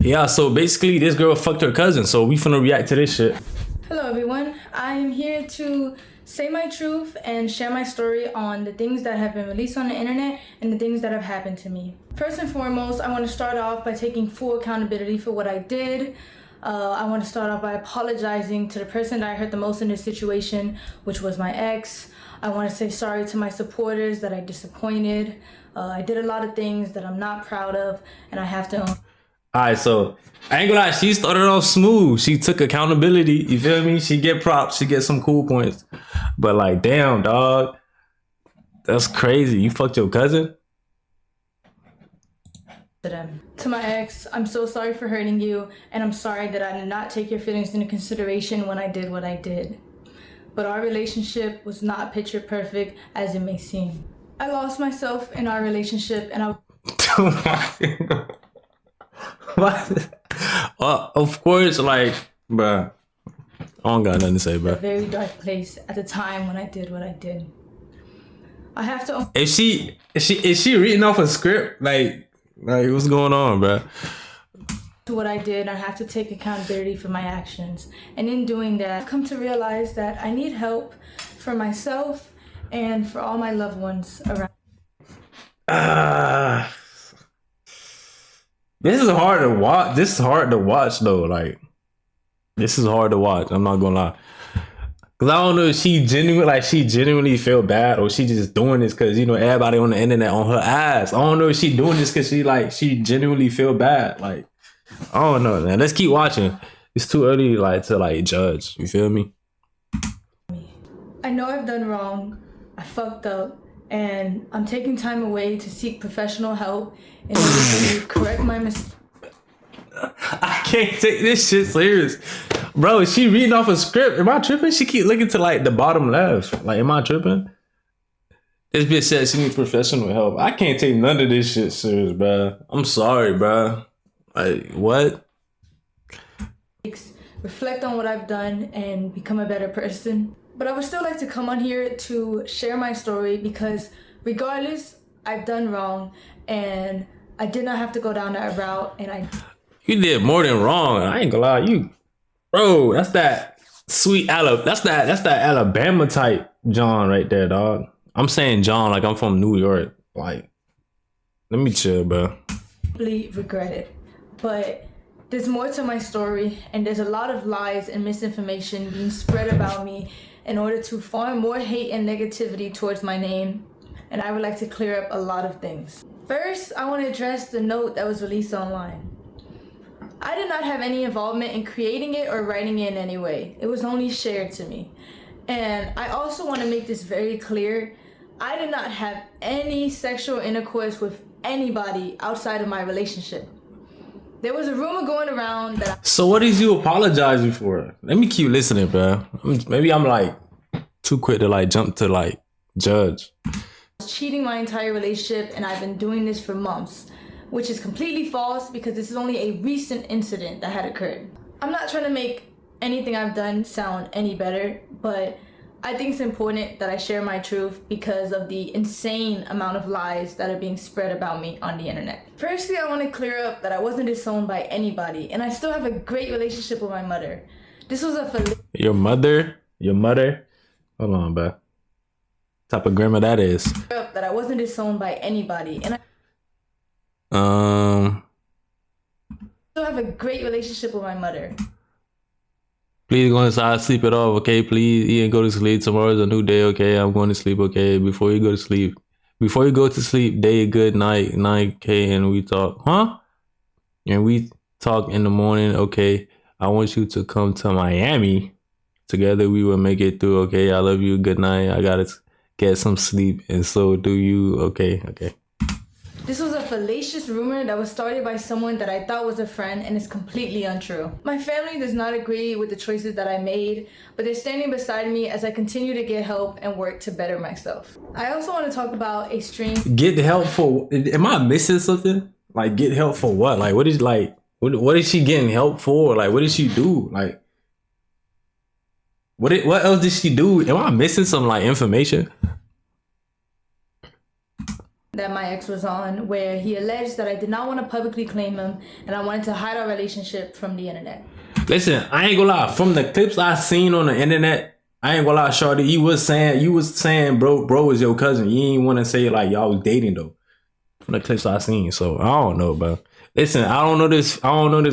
Yeah, so basically this girl fucked her cousin, so we finna react to this shit. Hello everyone, I am here to say my truth and share my story on the things that have been released on the internet and the things that have happened to me. First and foremost, I want to start off by taking full accountability for what I did. I want to start off by apologizing to the person that I hurt the most in this situation, which was my ex. I want to say sorry to my supporters that I disappointed. I did a lot of things that I'm not proud of, and I have to own. Alright, so I ain't gonna lie, she started off smooth. She took accountability, you feel me? She get props, she get some cool points. But like, damn, dog. That's crazy. You fucked your cousin? To them. To my ex, I'm so sorry for hurting you, and I'm sorry that I did not take your feelings into consideration when I did what I did. But our relationship was not picture perfect as it may seem. I lost myself in our relationship, and What? Of course, like, bruh. I don't got nothing to say, a bruh. very dark place at the time when I did what I did. I have to own Is she reading off a script? Like what's going on, bruh? to what I did. I have to take accountability for my actions. And in doing that, I've come to realize that I need help for myself and for all my loved ones around. Ah. This is hard to watch. This is hard to watch though. Like, this is hard to watch. I'm not gonna lie. Cause I don't know if she genuinely feel bad or she just doing this cause everybody on the internet on her ass. I don't know if she doing this cause she genuinely feel bad. Like, I don't know, man. Let's keep watching. It's too early to judge. You feel me? I know I've done wrong. I fucked up. And I'm taking time away to seek professional help in order to correct my mistakes. I can't take this shit serious. Bro, is she reading off a script? Am I tripping? She keep looking to the bottom left. Like, am I tripping? This bitch said she needs professional help. I can't take none of this shit serious, bro. I'm sorry, bro. Like, what? Reflect on what I've done and become a better person. But I would still like to come on here to share my story because regardless, I've done wrong and I did not have to go down that route and You did more than wrong. I ain't gonna lie. Bro, that's that sweet that's that Alabama type John right there, dog. I'm saying John like I'm from New York. Like, let me chill, bro. deeply regret it. But there's more to my story and there's a lot of lies and misinformation being spread about me in order to farm more hate and negativity towards my name. And I would like to clear up a lot of things. First, I want to address the note that was released online. I did not have any involvement in creating it or writing it in any way. It was only shared to me. And I also want to make this very clear. I did not have any sexual intercourse with anybody outside of my relationship. There was a rumor going around that So what is you apologizing for? Let me keep listening, bro. Maybe I'm too quick to jump to judge. I was cheating my entire relationship and I've been doing this for months, which is completely false because this is only a recent incident that had occurred. I'm not trying to make anything I've done sound any better, but I think it's important that I share my truth because of the insane amount of lies that are being spread about me on the internet. Firstly, I want to clear up that I wasn't disowned by anybody, and I still have a great relationship with my mother. This was a Your mother? Hold on, bro. Type of grammar that is. that I wasn't disowned by anybody, and I still have a great relationship with my mother. Please go inside, sleep it off, okay? Please eat and go to sleep. Tomorrow's a new day, okay? I'm going to sleep, okay? Before you go to sleep, day good night, okay? And we talk, huh? And we talk in the morning, okay? I want you to come to Miami. Together we will make it through, okay? I love you, good night. I gotta get some sleep, and so do you, okay? This was a fallacious rumor that was started by someone that I thought was a friend and is completely untrue. My family does not agree with the choices that I made, but they're standing beside me as I continue to get help and work to better myself. I also want to talk about a stream. Get help for, am I missing something? Like, get help for what? Like, what is she getting help for? Like, what did she do? Like, what else did she do? Am I missing some information? that my ex was on, where he alleged that I did not want to publicly claim him and I wanted to hide our relationship from the internet. Listen, I ain't gonna lie. From the clips I seen on the internet, I ain't gonna lie, Shawty. You was saying, bro is your cousin. You ain't want to say like y'all was dating though. From the clips I seen, so I don't know, bro. Listen, I don't know this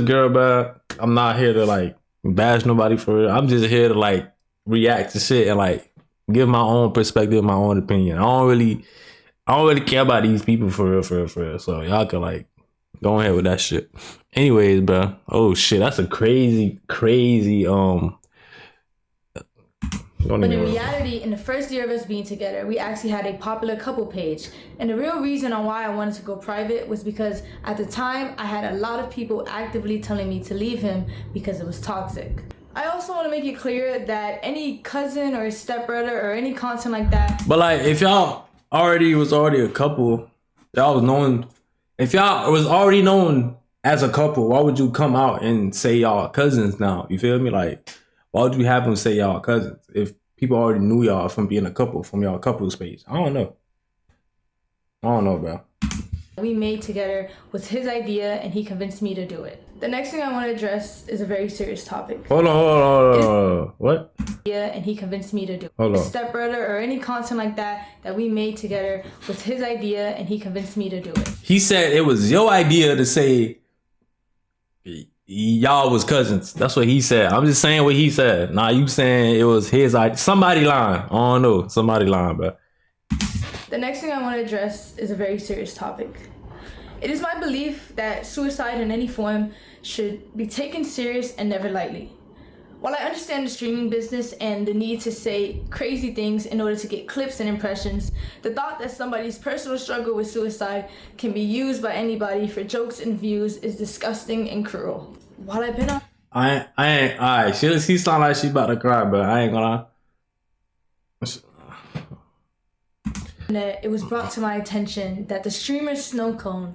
girl, bro. I'm not here to like bash nobody for real. I'm just here to like react to shit and like give my own perspective, my own opinion. I don't really care about these people for real. So y'all can like go ahead with that shit. Anyways, bro. Oh shit, that's a crazy. But in reality, in the first year of us being together, we actually had a popular couple page. And the real reason on why I wanted to go private was because at the time, I had a lot of people actively telling me to leave him because it was toxic. I also want to make it clear that any cousin or stepbrother or any content like that. But like, if y'all was already a couple, y'all was known. If y'all was already known as a couple, why would you come out and say y'all cousins now? You feel me? Like, why would you have them say y'all cousins if people already knew y'all from being a couple, from y'all couple space? I don't know, bro. We made together was his idea and he convinced me to do it. The next thing I want to address is a very serious topic. Hold on. What? Yeah, and he convinced me to do it. Hold on. Stepbrother or any content like that we made together was his idea and he convinced me to do it. He said it was your idea to say y'all was cousins. That's what he said. I'm just saying what he said. Nah, you saying it was his idea. Somebody lying. I don't know. Somebody lying, bro. The next thing I want to address is a very serious topic. It is my belief that suicide in any form should be taken serious and never lightly. While I understand the streaming business and the need to say crazy things in order to get clips and impressions, the thought that somebody's personal struggle with suicide can be used by anybody for jokes and views is disgusting and cruel. While I've been on... I ain't, alright, she sound like she about to cry, but I ain't gonna lie. It was brought to my attention that the streamer Snowcone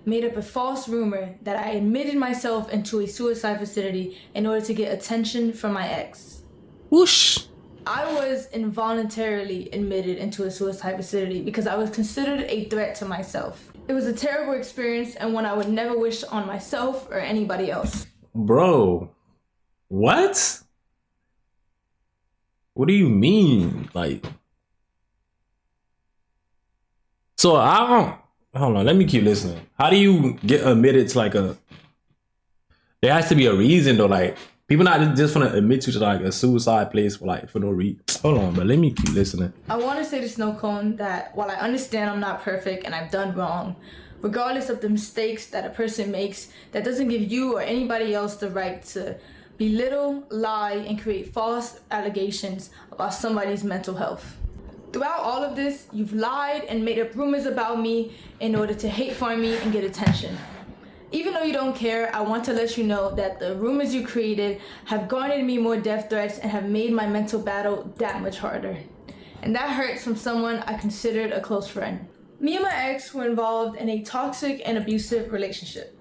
made up a false rumor that I admitted myself into a suicide facility in order to get attention from my ex. Whoosh! I was involuntarily admitted into a suicide facility because I was considered a threat to myself. It was a terrible experience and one I would never wish on myself or anybody else. Bro, what? What do you mean? Like, so I don't... Hold on, let me keep listening. How do you get admitted to like a... There has to be a reason though, like people not just want to admit you to like a suicide place for no reason. Hold on, but let me keep listening. I want to say to Snowcone that while I understand I'm not perfect and I've done wrong, regardless of the mistakes that a person makes, that doesn't give you or anybody else the right to belittle, lie, and create false allegations about somebody's mental health. Throughout all of this, you've lied and made up rumors about me in order to hate farm me and get attention. Even though you don't care, I want to let you know that the rumors you created have garnered me more death threats and have made my mental battle that much harder. And that hurts from someone I considered a close friend. Me and my ex were involved in a toxic and abusive relationship.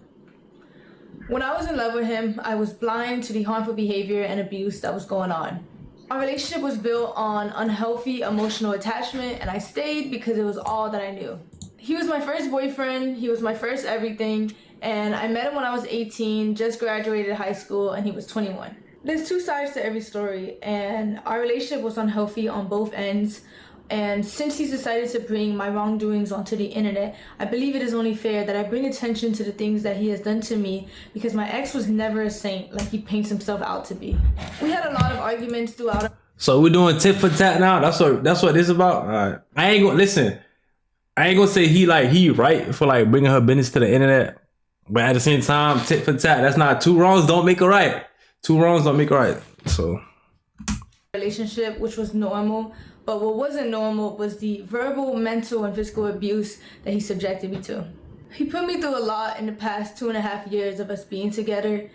When I was in love with him, I was blind to the harmful behavior and abuse that was going on. Our relationship was built on unhealthy emotional attachment, and I stayed because it was all that I knew. He was my first boyfriend, he was my first everything, and I met him when I was 18, just graduated high school, and he was 21. There's two sides to every story, and our relationship was unhealthy on both ends. And since he's decided to bring my wrongdoings onto the internet, I believe it is only fair that I bring attention to the things that he has done to me, because my ex was never a saint like he paints himself out to be. We had a lot of arguments throughout. So we're doing tit for tat now. That's what this is about. All right. I ain't gonna say he right for like bringing her business to the internet, but at the same time, tit for tat. That's not two wrongs don't make a right. Two wrongs don't make a right. So relationship, which was normal. But what wasn't normal was the verbal, mental, and physical abuse that he subjected me to. He put me through a lot in the past 2.5 years of us being together.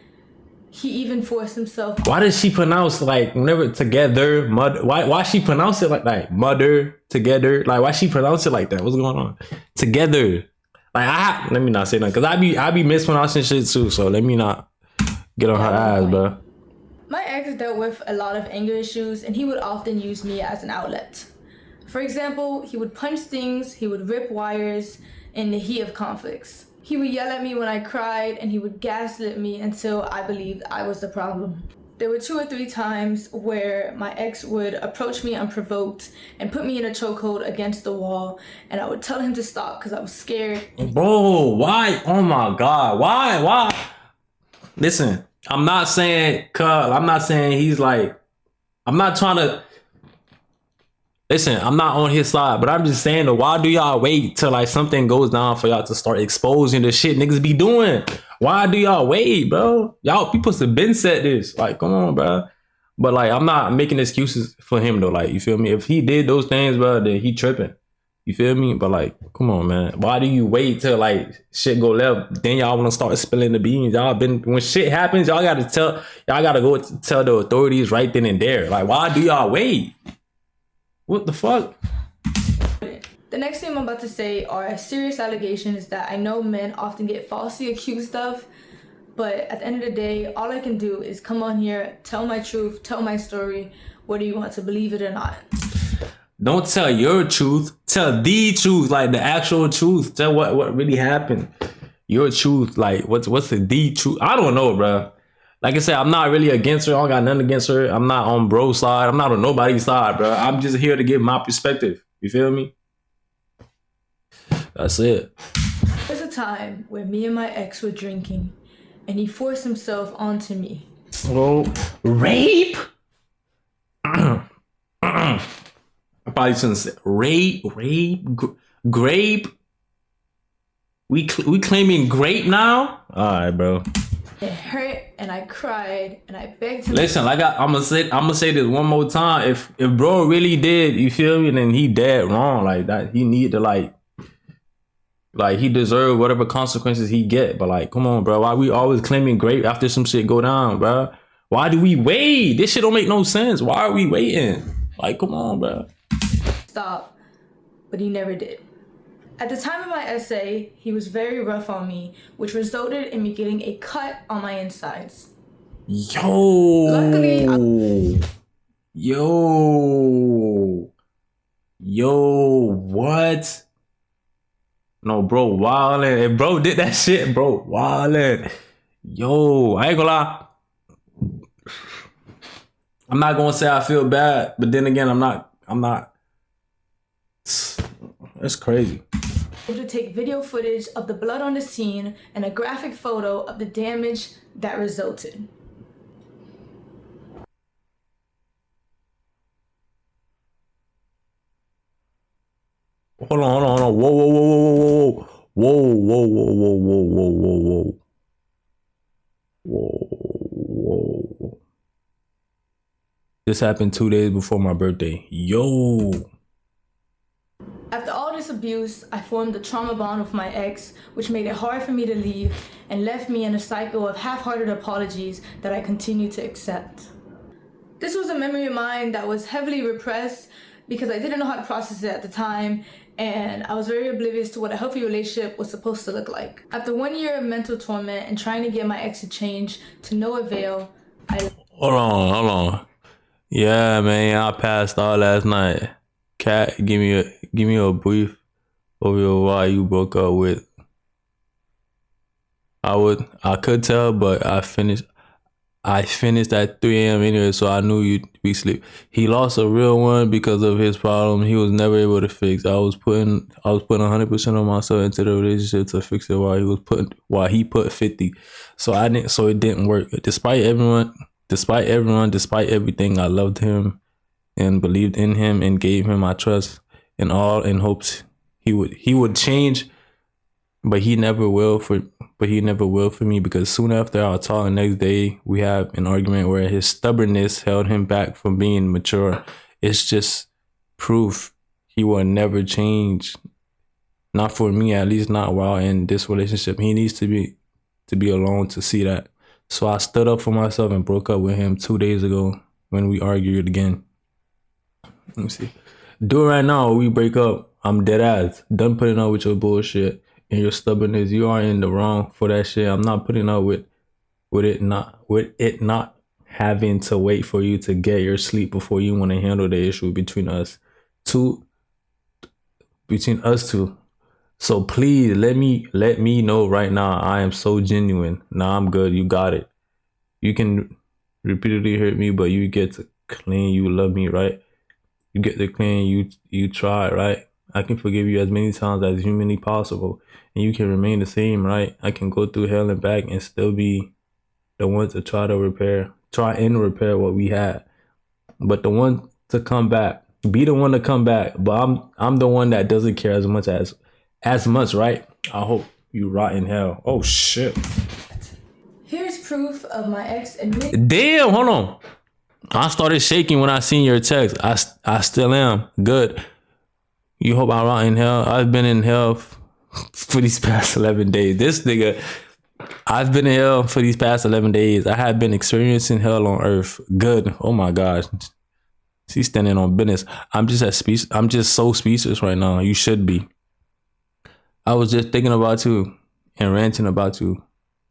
He even forced himself. Why does she pronounce like whenever together, mother? Why she pronounce it like that? Mother, together. Like why she pronounce it like that? What's going on? Together. Like let me not say that because I be mispronouncing shit too. So let me not get on her ass, bro. My ex dealt with a lot of anger issues and he would often use me as an outlet. For example, he would punch things, he would rip wires in the heat of conflicts. He would yell at me when I cried, and he would gaslit me until I believed I was the problem. There were 2 or 3 times where my ex would approach me unprovoked and put me in a chokehold against the wall, and I would tell him to stop because I was scared. Bro, why? Oh my God, why? Listen, I'm not saying he's like, I'm not trying to. Listen, I'm not on his side, but I'm just saying, though, why do y'all wait till like something goes down for y'all to start exposing the shit niggas be doing? Why do y'all wait, bro? Y'all people have been said this. Like, come on, bro. But like, I'm not making excuses for him though. Like, you feel me? If he did those things, bro, then he tripping. You feel me? But like, come on, man. Why do you wait till like shit go left? Then y'all want to start spilling the beans. Y'all been, when shit happens, y'all gotta go tell the authorities right then and there. Like, why do y'all wait? What the fuck? The next thing I'm about to say are serious allegations that I know men often get falsely accused of, but at the end of the day, all I can do is come on here, tell my truth, tell my story, whether you want to believe it or not. Don't tell your truth, tell the truth, like the actual truth. Tell what really happened. Your truth, like what's the truth? I don't know, bro. Like I said, I'm not really against her. I don't got nothing against her. I'm not on bro's side. I'm not on nobody's side, bro. I'm just here to give my perspective. You feel me? That's it. There's a time where me and my ex were drinking, and he forced himself onto me. So, rape? I probably shouldn't say rape, grape. We claiming grape now? All right, bro. It hurt, and I cried, and I begged him. Listen, like I'm gonna say this one more time. If bro really did, you feel me, then he dead wrong. Like that, he need to like he deserve whatever consequences he get. But like, come on, bro. Why we always claiming grape after some shit go down, bro? Why do we wait? This shit don't make no sense. Why are we waiting? Like, come on, bro. Stop, but he never did. At the time of my essay, he was very rough on me, which resulted in me getting a cut on my insides. Luckily, what? No, bro, wildin'. If bro did that shit, bro, wildin'. Yo, I ain't gonna lie. I'm not gonna say I feel bad, but then again, I'm not. That's crazy. To take video footage of the blood on the scene and a graphic photo of the damage that resulted. Hold on. Whoa. This happened 2 days before my birthday. Yo. After all this abuse, I formed a trauma bond with my ex, which made it hard for me to leave and left me in a cycle of half-hearted apologies that I continue to accept. This was a memory of mine that was heavily repressed because I didn't know how to process it at the time, and I was very oblivious to what a healthy relationship was supposed to look like. After 1 year of mental torment and trying to get my ex to change to no avail, Hold on. Yeah, man, I passed out last night. Kat, give me a brief overview of why you broke up with. I could tell, but I finished at 3 a.m. anyway, so I knew you'd be asleep. He lost a real one because of his problem he was never able to fix. I was putting 100% of myself into the relationship to fix it while he put 50. So it didn't work. Despite everything, I loved him and believed in him and gave him my trust and all in hopes he would change, but he never will for me, because soon after our talk the next day we have an argument where his stubbornness held him back from being mature. It's just proof he will never change. Not for me, at least not while in this relationship. He needs to be alone to see that. So I stood up for myself and broke up with him 2 days ago when we argued again. Let me see. Do it right now or we break up. I'm dead ass. Done putting up with your bullshit and your stubbornness. You are in the wrong for that shit. I'm not putting up with it not having to wait for you to get your sleep before you want to handle the issue between us. 2 between us two. So please let me know right now. I am so genuine. Nah, I'm good. You got it. You can repeatedly hurt me, but you get to claim you love me, right? You get to claim you tried, right? I can forgive you as many times as humanly possible, and you can remain the same, right? I can go through hell and back and still be the one to try and repair what we had. But the one to come back, be the one to come back. But I'm the one that doesn't care as much, right? I hope you rot in hell. Oh shit. Here's proof of my ex admitting. Damn, hold on. I started shaking when I seen your text. I still am. Good. You hope I rot in hell. I've been in hell for these past 11 days. This nigga, I've been in hell for these past 11 days. I have been experiencing hell on earth. Good. Oh my gosh. She's standing on business. I'm just so speechless right now. You should be. I was just thinking about you and ranting about you.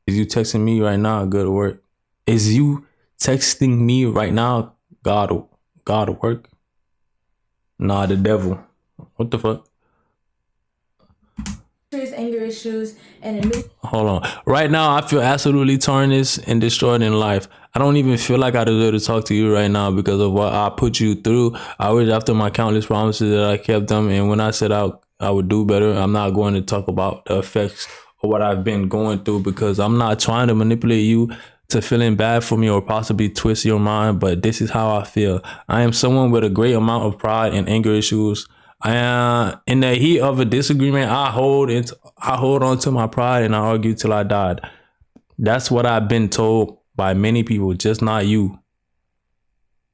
Is you texting me right now? Good work. Is you texting me right now? God work. Nah, the devil. What the fuck? His anger issues and admitting. Hold on. Right now, I feel absolutely tarnished and destroyed in life. I don't even feel like I deserve to talk to you right now because of what I put you through. I was after my countless promises that I kept them, and when I said I would do better, I'm not going to talk about the effects of what I've been going through because I'm not trying to manipulate you to feeling bad for me or possibly twist your mind, but this is how I feel. I am someone with a great amount of pride and anger issues. In the heat of a disagreement, I hold on to my pride and I argue till I died. That's what I've been told by many people, just not you.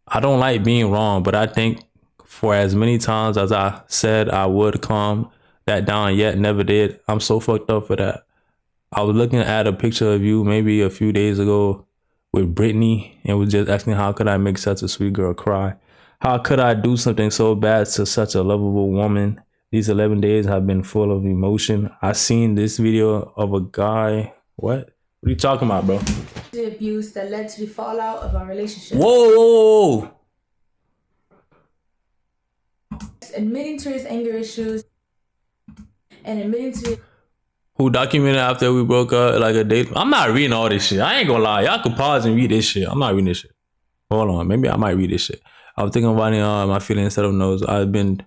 I don't like being wrong, but I think for as many times as I said I would calm that down, yet never did. I'm so fucked up for that. I was looking at a picture of you maybe a few days ago with Brittany and was just asking how could I make such a sweet girl cry? How could I do something so bad to such a lovable woman? These 11 days have been full of emotion. I seen this video of a guy. What are you talking about, bro? The abuse that led to the fallout of our relationship. Whoa. Admitting to his anger issues and admitting to. Who documented after we broke up like a day. I'm not reading all this shit. I ain't gonna lie. Y'all can pause and read this shit. I'm not reading this shit. Hold on. Maybe I might read this shit. I was thinking about my feelings instead of notes. I've been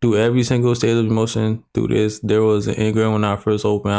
through every single stage of emotion through this. There was an anger when I first opened.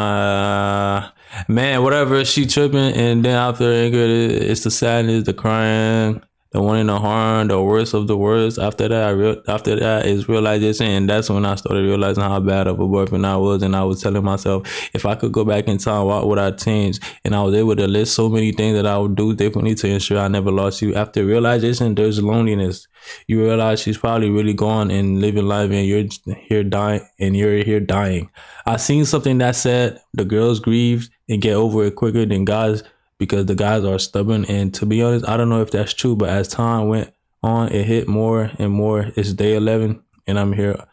Man, whatever. She tripping. And then after anger, it's the sadness, the crying, the wanting to harm, the worst of the worst. After that is realization, and that's when I started realizing how bad of a boyfriend I was. And I was telling myself, if I could go back in time, what would I change? And I was able to list so many things that I would do differently to ensure I never lost you. After realization, there's loneliness. You realize she's probably really gone and living life, and you're here dying. I seen something that said the girls grieve and get over it quicker than guys, because the guys are stubborn. And to be honest, I don't know if that's true, but as time went on, it hit more and more. It's day 11 and I'm here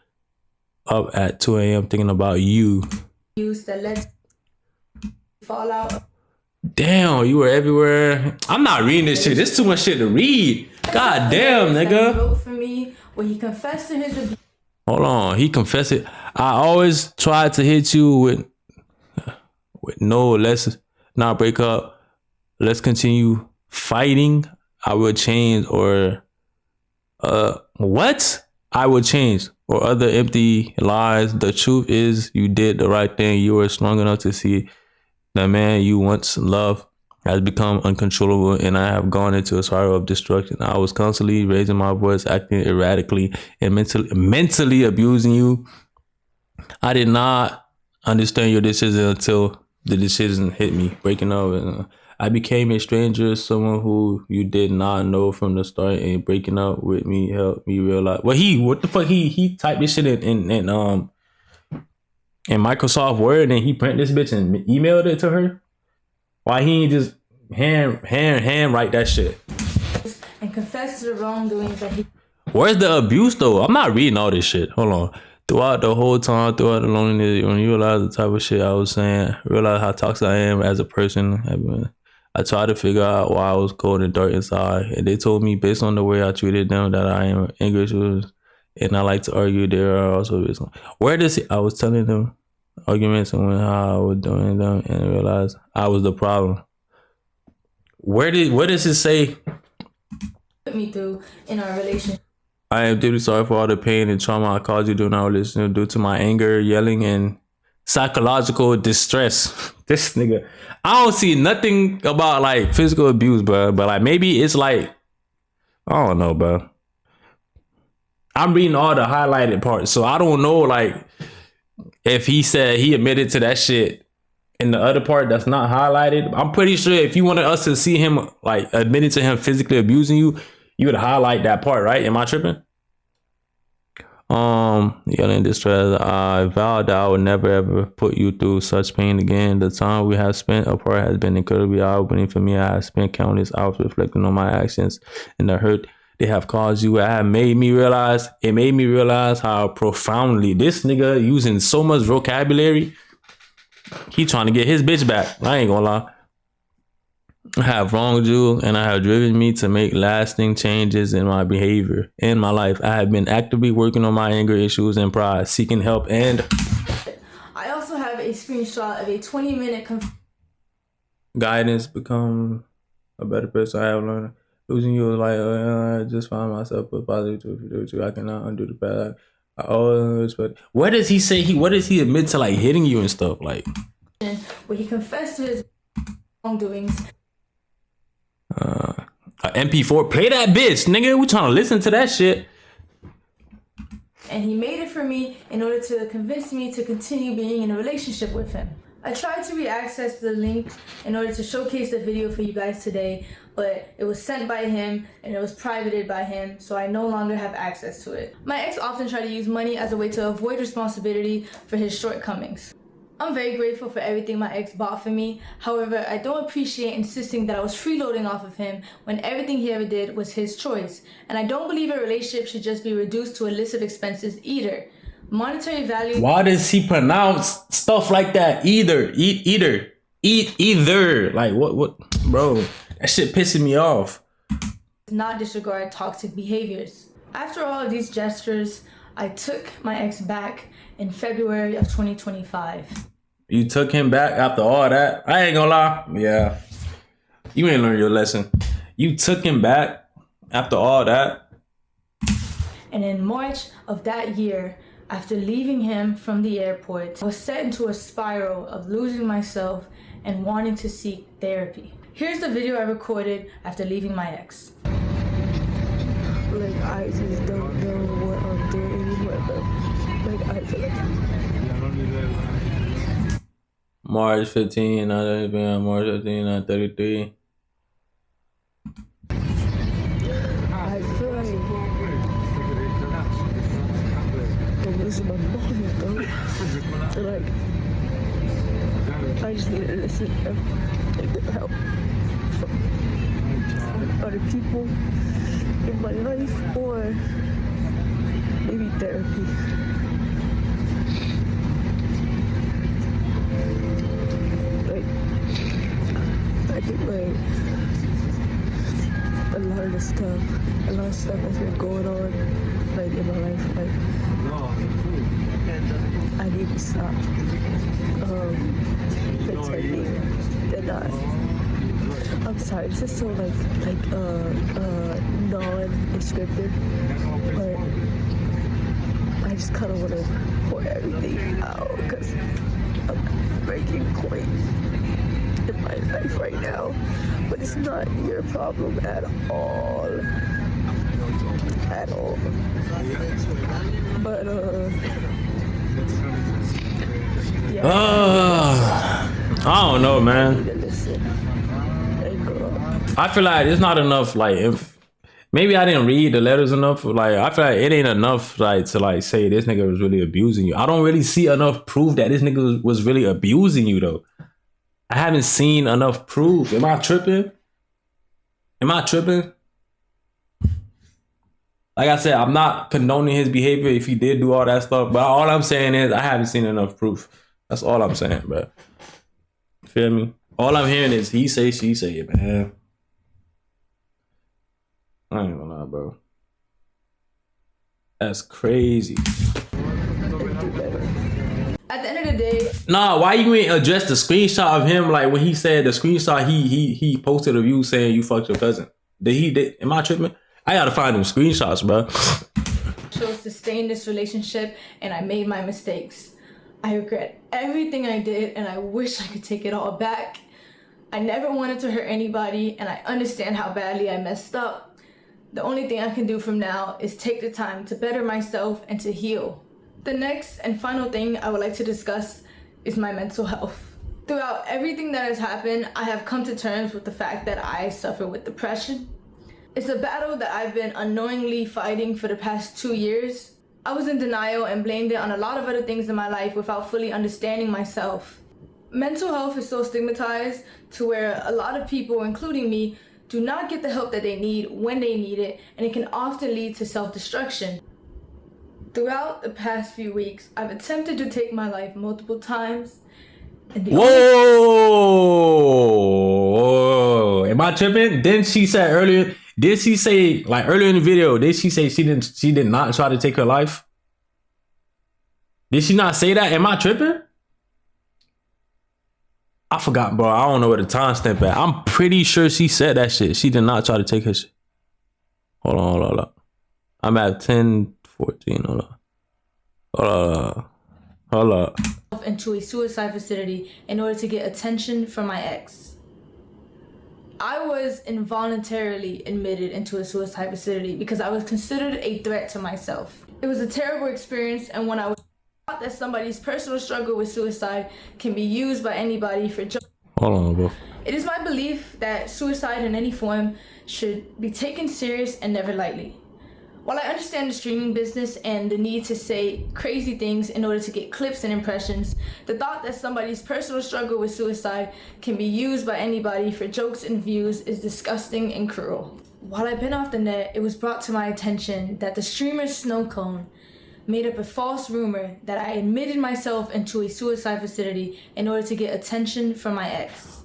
up at 2 a.m. thinking about you. That led to fallout. Damn, you were everywhere. I'm not reading this shit. There's too much shit to read. God damn, nigga. He wrote for me when he confessed to his abuse. Hold on, he confessed it. I always tried to hit you with no, let's not break up. Let's continue fighting. I will change, or what? I will change, or other empty lies. The truth is you did the right thing. You were strong enough to see the man you once loved has become uncontrollable, and I have gone into a spiral of destruction. I was constantly raising my voice, acting erratically, and mentally abusing you. I did not understand your decision until the decision hit me, breaking up. I became a stranger, someone who you did not know from the start, and breaking up with me helped me realize. Well, he typed this shit in Microsoft Word, and he printed this bitch and emailed it to her. Why he ain't just hand write that shit? And confess to the wrongdoings that he. Where's the abuse though? I'm not reading all this shit. Hold on. Throughout the whole time, throughout the loneliness, when you realize the type of shit I was saying, realize how toxic I am as a person. I tried to figure out why I was cold and dark inside, and they told me based on the way I treated them that I am angry issues and I like to argue. There are also reasons. Where does he? I was telling them arguments and when how I was doing them and realized I was the problem. What does it say? Put me through in our relationship. I am deeply sorry for all the pain and trauma I caused you during our relationship due to my anger, yelling, and psychological distress. This nigga, I don't see nothing about like physical abuse, bro. But like maybe it's like, I don't know, bro. I'm reading all the highlighted parts, so I don't know like if he said he admitted to that shit in the other part that's not highlighted. I'm pretty sure if you wanted us to see him like admitting to him physically abusing you, you would highlight that part, right? Am I tripping? Yelling distress. I vowed that I would never ever put you through such pain again. The time we have spent apart has been incredibly eye-opening for me. I have spent countless hours reflecting on my actions and the hurt they have caused you. It made me realize how profoundly this nigga using so much vocabulary. He trying to get his bitch back. I ain't gonna lie. I have wronged you and I have driven me to make lasting changes in my behavior in my life. I have been actively working on my anger issues and pride, seeking help and I also have a screenshot of a 20-minute guidance, become a better person. I have learned losing you is like I just find myself a positive to I cannot undo the past. I always but what does he say what does he admit to like hitting you and stuff like where he confessed to his wrongdoings. MP4, play that bitch, nigga. We trying to listen to that shit. And he made it for me in order to convince me to continue being in a relationship with him. I tried to re-access the link in order to showcase the video for you guys today, but it was sent by him and it was privated by him, so I no longer have access to it. My ex often tried to use money as a way to avoid responsibility for his shortcomings. I'm very grateful for everything my ex bought for me. However, I don't appreciate insisting that I was freeloading off of him when everything he ever did was his choice. And I don't believe a relationship should just be reduced to illicit expenses either. Monetary value. Why does he pronounce stuff like that? Either. Like what bro? That shit pissing me off. Not disregard toxic behaviors. After all of these gestures, I took my ex back in February of 2025. You took him back after all that? I ain't gonna lie. Yeah. You ain't learned your lesson. You took him back after all that? And in March of that year, after leaving him from the airport, I was set into a spiral of losing myself and wanting to seek therapy. Here's the video I recorded after leaving my ex. Like, I just don't know what I'm doing anymore, but like, I feel like March 15, March 15, 33. I feel like I'm losing my mind, though. So like, I just need to listen and get help from other people in my life, or maybe therapy. Like, I think like a lot of stuff has been going on like in my life. Like, I need to stop pretending that I'm sorry, it's just so like non-descriptive, but I just kind of want to pour everything out because I'm breaking point in my life right now. But it's not your problem at all. At all. But yeah. I don't know, man. I feel like it's not enough. Like, if maybe I didn't read the letters enough. Like, I feel like it ain't enough. Like to like say this nigga was really abusing you. I don't really see enough proof that this nigga was really abusing you though. I haven't seen enough proof. Am I tripping? Like I said, I'm not condoning his behavior if he did do all that stuff. But all I'm saying is I haven't seen enough proof. That's all I'm saying, bro. Feel me? All I'm hearing is he say, she say, man. I ain't gonna lie, bro. That's crazy. At the end of the day, Nah, why you ain't address the screenshot of him? Like when he said the screenshot, he posted of you saying you fucked your cousin. Am I tripping? I gotta find them screenshots, bro. chose to stay in this relationship and I made my mistakes. I regret everything I did and I wish I could take it all back. I never wanted to hurt anybody and I understand how badly I messed up. The only thing I can do from now is take the time to better myself and to heal. The next and final thing I would like to discuss is my mental health. Throughout everything that has happened, I have come to terms with the fact that I suffer with depression. It's a battle that I've been unknowingly fighting for the past 2 years. I was in denial and blamed it on a lot of other things in my life without fully understanding myself. Mental health is so stigmatized to where a lot of people, including me, do not get the help that they need when they need it, and it can often lead to self-destruction. Throughout the past few weeks, I've attempted to take my life multiple times. And Whoa! Am I tripping? Did she say earlier in the video, did she say she did not try to take her life? Did she not say that? Am I tripping? I forgot, bro. I don't know where the timestamp at. I'm pretty sure she said that shit. She did not try to take her shit. Hold on. I'm at 10:14. Hold on. Into a suicide facility in order to get attention from my ex. I was involuntarily admitted into a suicide facility because I was considered a threat to myself. It was a terrible experience, and when I was taught that somebody's personal struggle with suicide can be used by anybody for Hold on, bro. It is my belief that suicide in any form should be taken serious and never lightly. While I understand the streaming business and the need to say crazy things in order to get clips and impressions, the thought that somebody's personal struggle with suicide can be used by anybody for jokes and views is disgusting and cruel. While I've been off the net, it was brought to my attention that the streamer Snowcone made up a false rumor that I admitted myself into a suicide facility in order to get attention from my ex.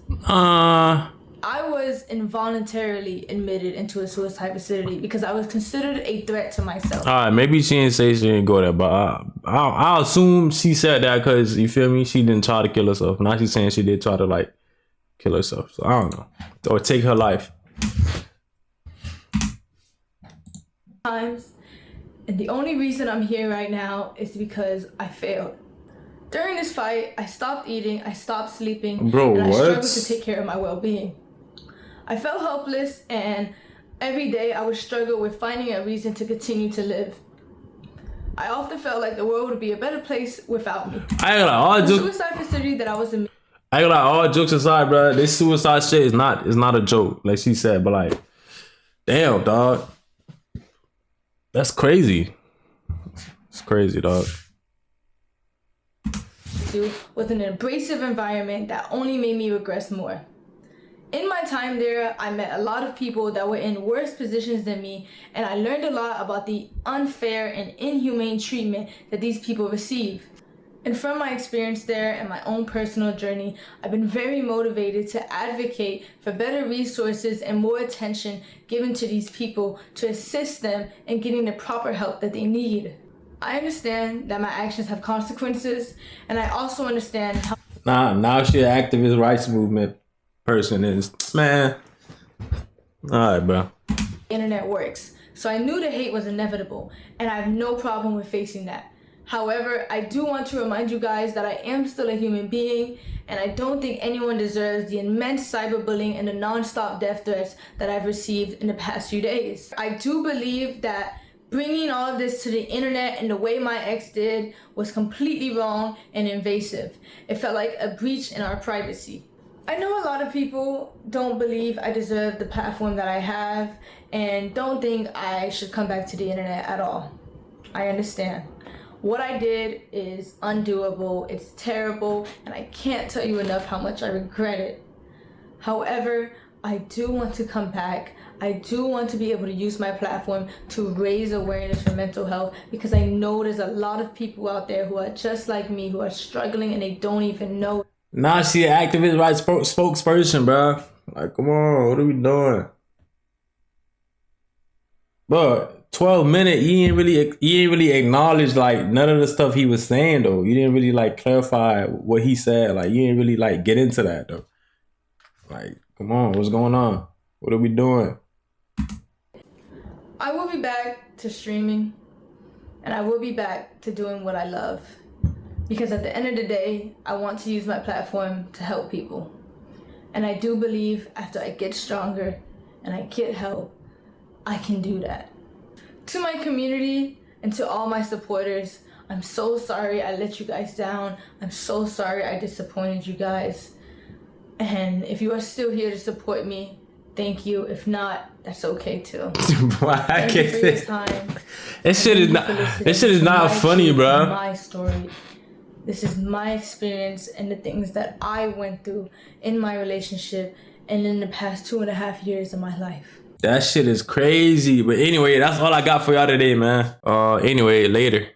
I was involuntarily admitted into a suicide facility because I was considered a threat to myself. All right, maybe she didn't say she didn't go there, but I'll assume she said that because, you feel me, she didn't try to kill herself. Now she's saying she did try to, like, kill herself. So I don't know. Or take her life. And the only reason I'm here right now is because I failed. During this fight, I stopped eating, I stopped sleeping, Bro, and I what? struggled to take care of my well-being. I felt helpless, and every day I would struggle with finding a reason to continue to live. I often felt like the world would be a better place without me. The suicide facility that I was in. I ain't gonna lie, all jokes aside, bro. This suicide shit is not a joke, like she said. But like, damn, dog, that's crazy. It's crazy, dog. With an abrasive environment that only made me regress more. In my time there, I met a lot of people that were in worse positions than me, and I learned a lot about the unfair and inhumane treatment that these people receive. And from my experience there and my own personal journey, I've been very motivated to advocate for better resources and more attention given to these people to assist them in getting the proper help that they need. I understand that my actions have consequences, and I also understand how now she an activist rights movement person is, man. All right, bro. the internet works. So I knew the hate was inevitable, and I have no problem with facing that. However, I do want to remind you guys that I am still a human being, and I don't think anyone deserves the immense cyberbullying and the non-stop death threats that I've received in the past few days. I do believe that bringing all of this to the internet in the way my ex did was completely wrong and invasive. It felt like a breach in our privacy. I know a lot of people don't believe I deserve the platform that I have and don't think I should come back to the internet at all. I understand. What I did is undoable, it's terrible, and I can't tell you enough how much I regret it. However, I do want to come back. I do want to be able to use my platform to raise awareness for mental health because I know there's a lot of people out there who are just like me, who are struggling and they don't even know. Nah, she an activist rights spokesperson, bro. Like, come on, what are we doing? But 12 minutes, you ain't really acknowledge like none of the stuff he was saying though. You didn't really like clarify what he said. Like you didn't really like get into that though. Like, come on, what's going on? What are we doing? I will be back to streaming, and I will be back to doing what I love. Because at the end of the day, I want to use my platform to help people. And I do believe after I get stronger and I get help, I can do that. To my community and to all my supporters, I'm so sorry I let you guys down. I'm so sorry I disappointed you guys. And if you are still here to support me, thank you. If not, that's okay too. I Thank you for your time. This shit is not funny, bro. My story. This is my experience and the things that I went through in my relationship and in the past 2.5 years of my life. That shit is crazy. But anyway, that's all I got for y'all today, man. Anyway, later.